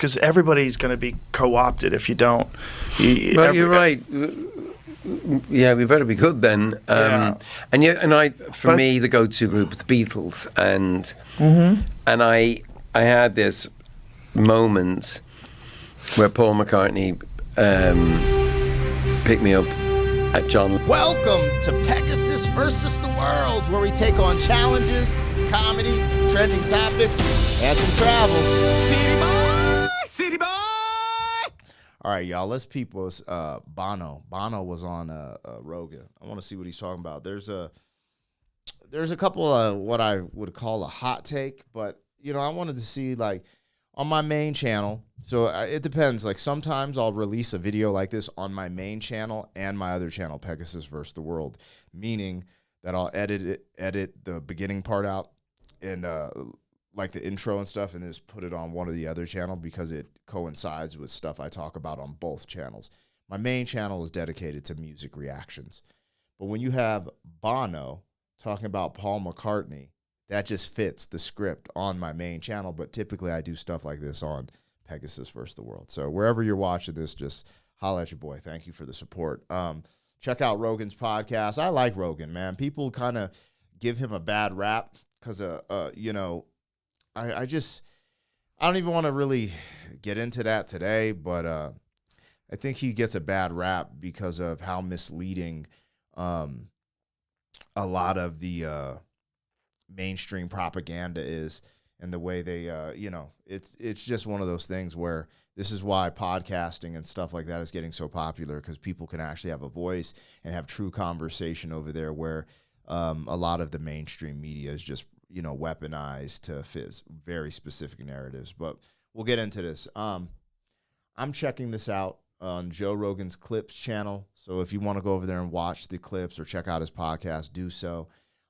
because everybody's going to be co-opted if you don't. You're right. Yeah, we better be good then. For me, the go-to group is the Beatles, and I had this moment where Paul McCartney picked me up at John. Welcome to Pegasus versus the World, where we take on challenges, comedy, trending topics, and some travel. City boy, city boy. All right, y'all. Let's peep was Bono. Bono was on Rogan. I want to see what he's talking about. There's a couple of what I would call a hot take, but I wanted to see like on my main channel. So it depends. Like sometimes I'll release a video like this on my main channel and my other channel, Pegasus vs. the World, meaning that I'll edit the beginning part out and like the intro and stuff, and just put it on one of the other channel because it coincides with stuff I talk about on both channels. My main channel is dedicated to music reactions. But when you have Bono talking about Paul McCartney, that just fits the script on my main channel. But typically I do stuff like this on Pegasus vs. the World. So wherever you're watching this, just holla at your boy. Thank you for the support. Check out Rogan's podcast. I like Rogan, man. People kind of give him a bad rap because, I don't even want to really get into that today, but I think he gets a bad rap because of how misleading a lot of the mainstream propaganda is, and the way they, it's just one of those things where this is why podcasting and stuff like that is getting so popular, because people can actually have a voice and have true conversation over there, where a lot of the mainstream media is just weaponized to fit very specific narratives. But we'll get into this. I'm checking this out on Joe Rogan's Clips channel. So if you want to go over there and watch the clips or check out his podcast, do so.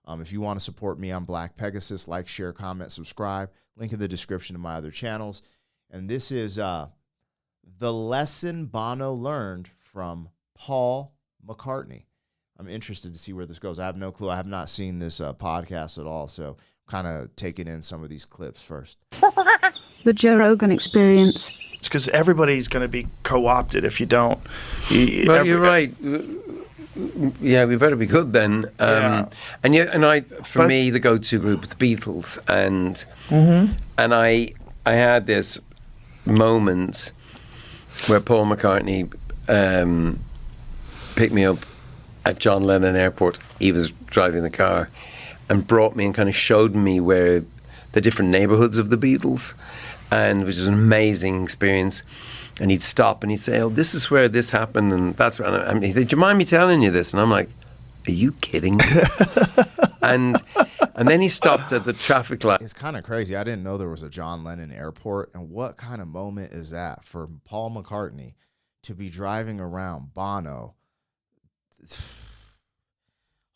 If you want to support me, I'm Black Pegasus. Like, share, comment, subscribe. Link in the description of my other channels. And this is the lesson Bono learned from Paul McCartney. I'm interested to see where this goes. I have no clue. I have not seen this podcast at all, so kind of taking in some of these clips first. The Joe Rogan Experience. It's because everybody's going to be co-opted if you don't. You're right. Yeah, we better be good then. For me, the go-to group is the Beatles, and I had this moment where Paul McCartney picked me up at John Lennon Airport. He was driving the car and brought me and kind of showed me where the different neighborhoods of the Beatles, and it was just an amazing experience. And he'd stop and he'd say, "Oh, this is where this happened," and that's where. And he said, "Do you mind me telling you this?" And I'm like, "Are you kidding me?" and then he stopped at the traffic light. It's kind of crazy. I didn't know there was a John Lennon Airport, and what kind of moment is that for Paul McCartney to be driving around Bono?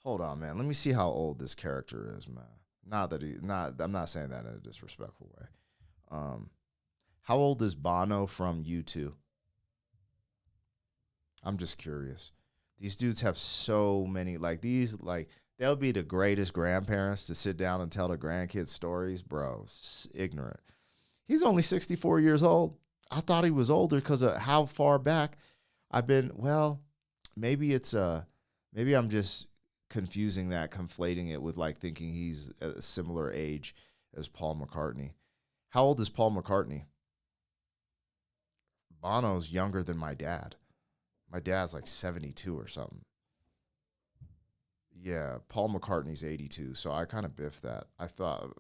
Hold on, man. Let me see how old this character is, man. I'm not saying that in a disrespectful way. How old is Bono from U2? I'm just curious. These dudes have so many, they'll be the greatest grandparents to sit down and tell their grandkids stories, bro. Ignorant. He's only 64 years old. I thought he was older because of how far back I've been. Well, maybe I'm just confusing that, conflating it with thinking he's a similar age as Paul McCartney. How old is Paul McCartney? Bono's younger than my dad. My dad's 72 or something. Yeah, Paul McCartney's 82, so I kind of biffed that. I thought,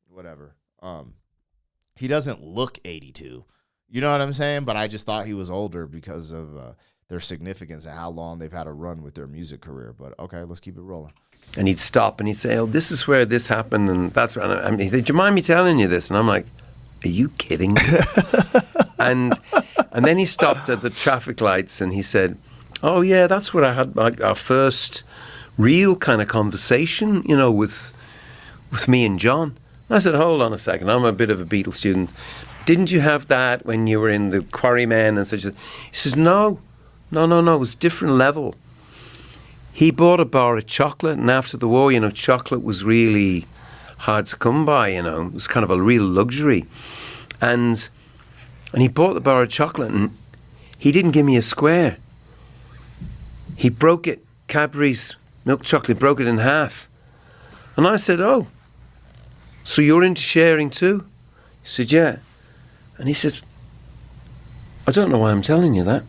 whatever. He doesn't look 82. You know what I'm saying? But I just thought he was older because of their significance and how long they've had a run with their music career. But okay, let's keep it rolling. And he'd stop and he'd say, "Oh, this is where this happened," and that's where. He said, "Do you mind me telling you this?" And I'm like, "Are you kidding me?" and then he stopped at the traffic lights and he said, "Oh yeah, that's where I had our first real kind of conversation, with me and John." And I said, "Hold on a second. I'm a bit of a Beatles student. Didn't you have that when you were in the Quarrymen and such?" He says, No. It was a different level. He bought a bar of chocolate, and after the war, chocolate was really hard to come by, It was kind of a real luxury. And he bought the bar of chocolate, and he didn't give me a square. He broke it. Cadbury's milk chocolate, broke it in half. And I said, "Oh, so you're into sharing too?" He said, "Yeah." And he said, "I don't know why I'm telling you that."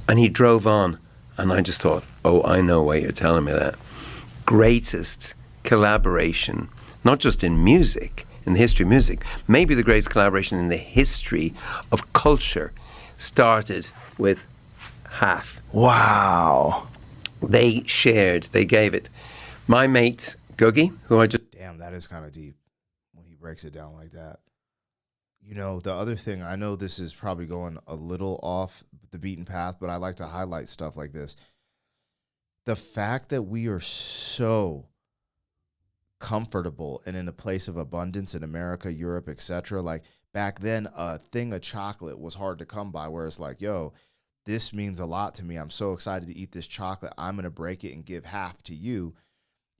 And he drove on, and I just thought, oh, I know why you're telling me that. Greatest collaboration, not just in music, in the history of music, maybe the greatest collaboration in the history of culture started with half. Wow. They shared, they gave it. My mate, Googie, who I just... Damn, that is kind of deep when he breaks it down like that. You know, the other thing, I know this is probably going a little off the beaten path, but I like to highlight stuff like this. The fact that we are so comfortable and in a place of abundance in America, Europe, etc. Like back then, a thing of chocolate was hard to come by, where it's like, yo, this means a lot to me. I'm so excited to eat this chocolate. I'm going to break it and give half to you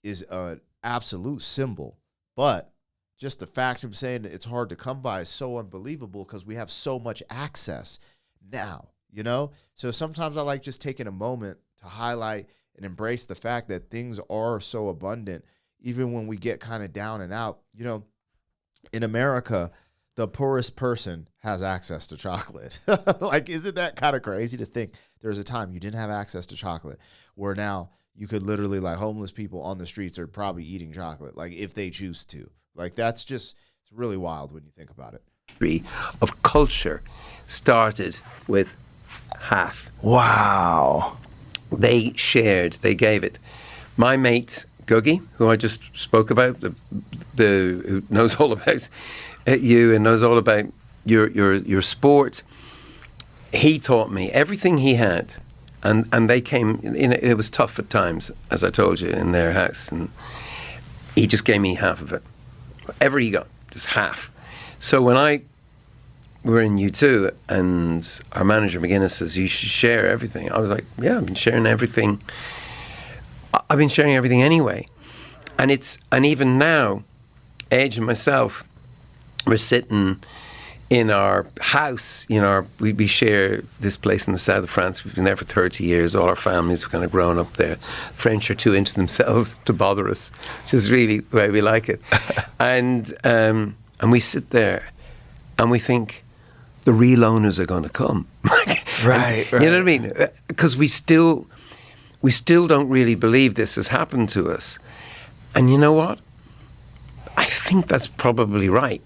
is an absolute symbol. But just the fact of saying that it's hard to come by is so unbelievable because we have so much access now, you know? So sometimes I like just taking a moment to highlight and embrace the fact that things are so abundant, even when we get kind of down and out. You know, in America, the poorest person has access to chocolate. Like, isn't that kind of crazy to think there was a time you didn't have access to chocolate, where now you could literally, like, homeless people on the streets are probably eating chocolate, like, if they choose to. Like, that's just, it's really wild when you think about it. Of culture started with half. Wow. They shared, they gave it. My mate, Googie, who I just spoke about, who knows all about you and knows all about your sport, he taught me everything he had. And they came, it was tough at times, as I told you, in their house. And he just gave me half of it. Whatever he got, just half. So when we were in U2 and our manager McGuinness says, you should share everything. I was like, yeah, I've been sharing everything. I've been sharing everything anyway. And even now, Edge and myself, we're sitting in our house, we share this place in the south of France. We've been there for 30 years. All our families have kind of grown up there. French are too into themselves to bother us, which is really the way we like it. And we sit there and we think, the real owners are going to come. Right. You know what I mean? Because we still don't really believe this has happened to us. And you know what? I think that's probably right,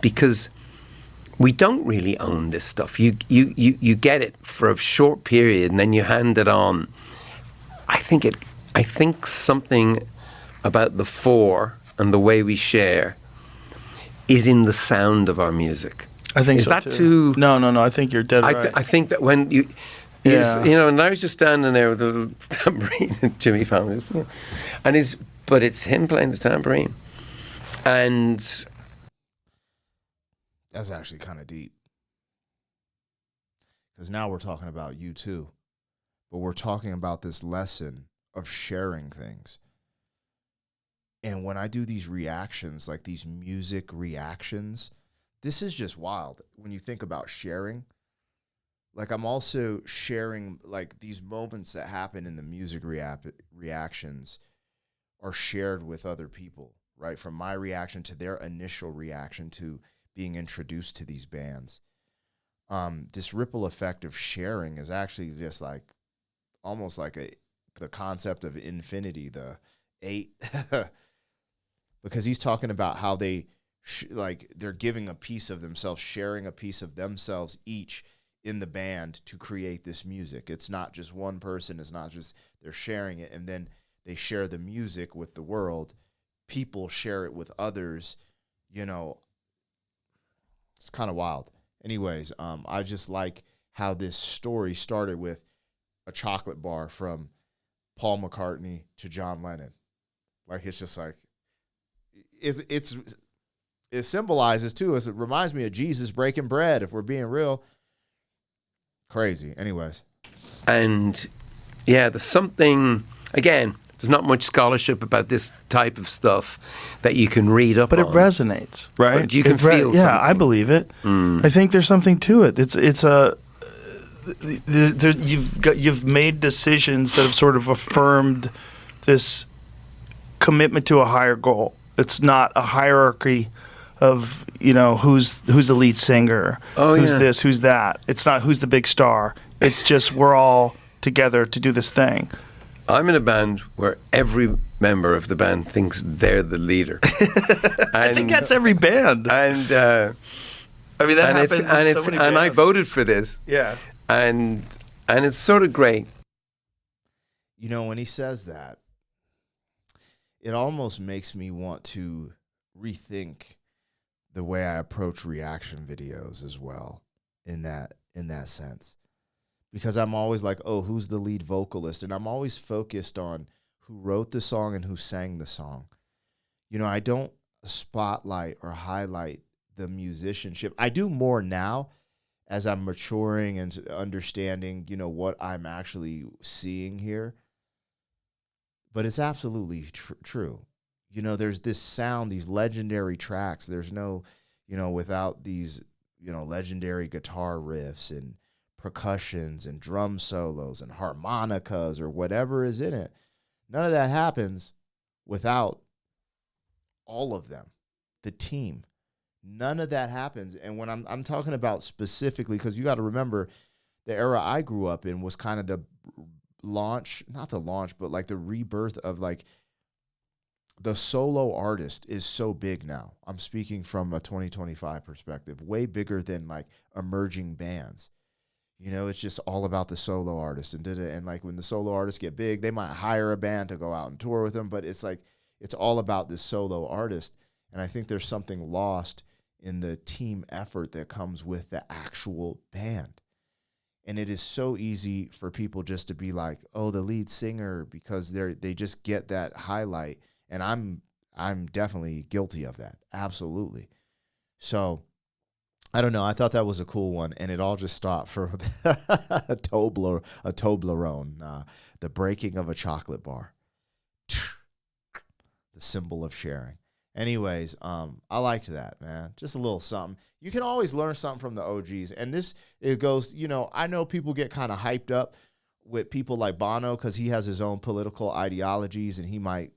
because we don't really own this stuff. You get it for a short period and then you hand it on. I think something about the four and the way we share is in the sound of our music. I think is so that too. too? No. I think you're dead right. I think that when you and I was just standing there with a little tambourine and Jimmy found it, and but it's him playing the tambourine, and that's actually kind of deep, because now we're talking about U2, but we're talking about this lesson of sharing things. And when I do these reactions, like these music reactions, this is just wild when you think about sharing. Like, I'm also sharing, like, these moments that happen in the music reactions are shared with other people, right? From my reaction to their initial reaction to being introduced to these bands. This ripple effect of sharing is actually just like, almost like the concept of infinity, the 8, because he's talking about how they, they're giving a piece of themselves, sharing a piece of themselves each in the band to create this music. It's not just one person. It's not just they're sharing it and then they share the music with the world. People share it with others. You know, it's kind of wild. Anyways, I just like how this story started with a chocolate bar from Paul McCartney to John Lennon. Like, it's just like, it symbolizes too, as it reminds me of Jesus breaking bread, if we're being real. Crazy. Anyways. And yeah, there's something, again, There's not much scholarship about this type of stuff that you can read up But on. it resonates, right? But you can feel Yeah, something. I believe it. I think there's something to it. You've made decisions that have sort of affirmed this commitment to a higher goal. It's not a hierarchy of, who's the lead singer, who's this, who's that. It's not who's the big star. It's just we're all together to do this thing. I'm in a band where every member of the band thinks they're the leader. I think that's every band. And I mean, that and happens in so many bands. I voted for this. Yeah. And it's sort of great. When he says that, it almost makes me want to rethink the way I approach reaction videos as well in that sense. Because I'm always like, oh, who's the lead vocalist? And I'm always focused on who wrote the song and who sang the song. I don't spotlight or highlight the musicianship. I do more now as I'm maturing and understanding, what I'm actually seeing here. But it's absolutely true. There's this sound, these legendary tracks. There's no, without these, legendary guitar riffs and percussions and drum solos and harmonicas or whatever is in it. None of that happens without all of them, the team. None of that happens. And when I'm talking about specifically, because you got to remember the era I grew up in was kind of the launch, not the launch, but like the rebirth of like the solo artist is so big now. I'm speaking from a 2025 perspective, way bigger than like emerging bands. It's just all about the solo artist. And like when the solo artists get big, they might hire a band to go out and tour with them, but it's like, it's all about this solo artist. And I think there's something lost in the team effort that comes with the actual band. And it is so easy for people just to be like, oh, the lead singer, because they just get that highlight. And I'm definitely guilty of that. Absolutely. So I don't know. I thought that was a cool one, and it all just stopped for a Toblerone, the breaking of a chocolate bar, the symbol of sharing. Anyways, I liked that, man. Just a little something. You can always learn something from the OGs, and it goes. I know people get kind of hyped up with people like Bono because he has his own political ideologies, and he might,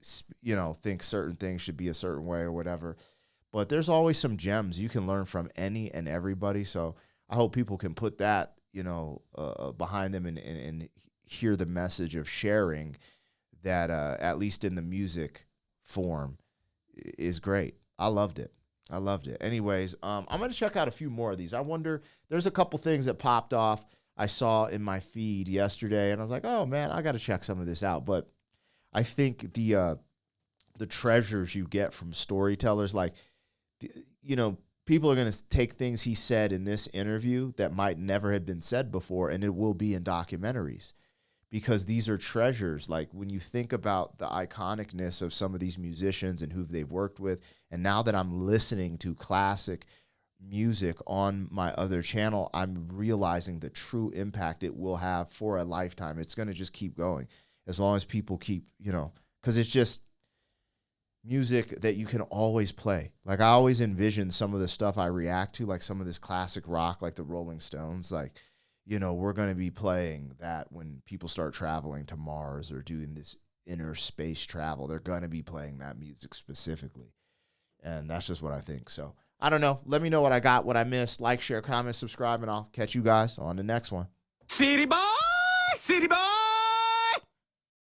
think certain things should be a certain way or whatever. But there's always some gems you can learn from any and everybody. So I hope people can put that, behind them and hear the message of sharing that, at least in the music form, is great. I loved it. Anyways, I'm going to check out a few more of these. I wonder, there's a couple things that popped off I saw in my feed yesterday, and I was like, oh, man, I got to check some of this out. But I think the treasures you get from storytellers, like, people are going to take things he said in this interview that might never have been said before, and it will be in documentaries because these are treasures. Like when you think about the iconicness of some of these musicians and who they've worked with, and now that I'm listening to classic music on my other channel, I'm realizing the true impact it will have for a lifetime. It's going to just keep going as long as people keep, because it's just music that you can always play. Like I always envision some of the stuff I react to, like some of this classic rock, like the Rolling Stones, like, we're going to be playing that when people start traveling to Mars or doing this inner space travel. They're going to be playing that music specifically. And that's just what I think. So I don't know. Let me know what I got, what I missed. Like, share, comment, subscribe, and I'll catch you guys on the next one. City boy, city boy.